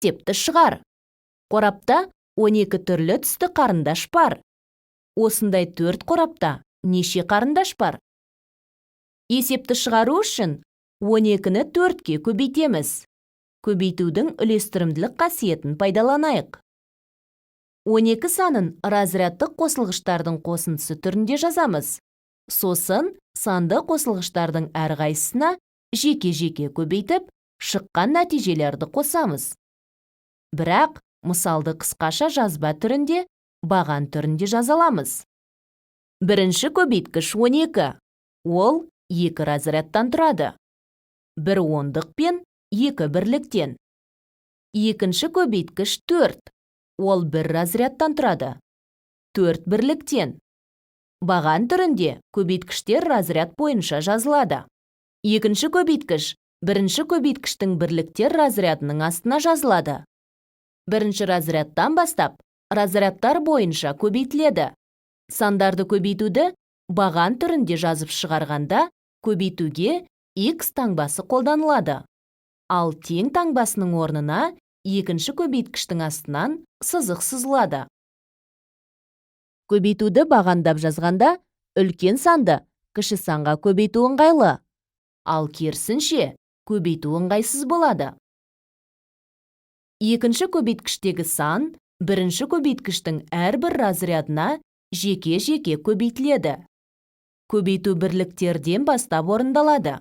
есепті шығар. Қорапта 12 түрлі түсті қарындаш бар. Осындай 4 қорапта неше қарындаш бар? Есепті шығару үшін 12-ні 4-ке көбейтеміз. Көбейтудің үлестірімділік қасиетін пайдаланайық. 12 санын разрядты қосылғыштардың қосындысы түрінде жазамыз. Сосын санды қосылғыштардың әрқайсысына жеке-жеке көбейтіп, шыққан нәтижелерді қосамыз. Бірақ мысалды қысқаша жазба түрінде, баған түрінде жазаламыз. Бірінші көбейткіш 12. Ол 2 разрядтан тұрады. 1 ондық пен 2 бірліктен. Екінші көбейткіш 4. Ол 1 разрядтан тұрады. 4 бірліктен. Баған түрінде көбейткіштер разряд бойынша жазылады. Екінші көбейткіш бірінші көбейткіштің бірліктер разрядының астына жазылады. Бірінші разрядтан бастап, разрядтар бойынша көбейтіледі. Сандарды көбейтуді баған түрінде жазып шығарғанда, көбейтуге X таңбасы қолданылады. Ал тең таңбасының орнына екінші көбейткіштің астынан сызық сызылады. Көбейтуді бағандап жазғанда, үлкен санды кіші санға көбейту ыңғайлы. Ал керісінше, көбейту ыңғайсыз болады. Екінші көбейткіштегі сан бірінші көбейткіштің әрбір разрядына жеке-жеке көбейтіледі. Көбейту бірліктерден бастап орындалады.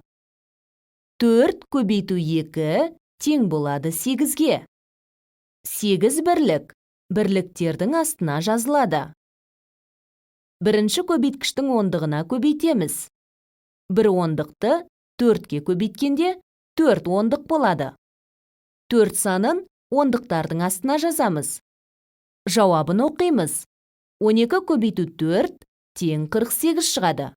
4 көбейту 2 тең болады 8-ге. 8 бірлік бірліктердің астына жазылады. Бірінші көбейткіштің ондығына көбейтеміз. 1 ондықты 4-ке көбейткенде 4 ондық болады. 4 санын ондықтардың астына жазамыз. Жауабын оқимыз. 12 көбейту 4 тең 48 шығады.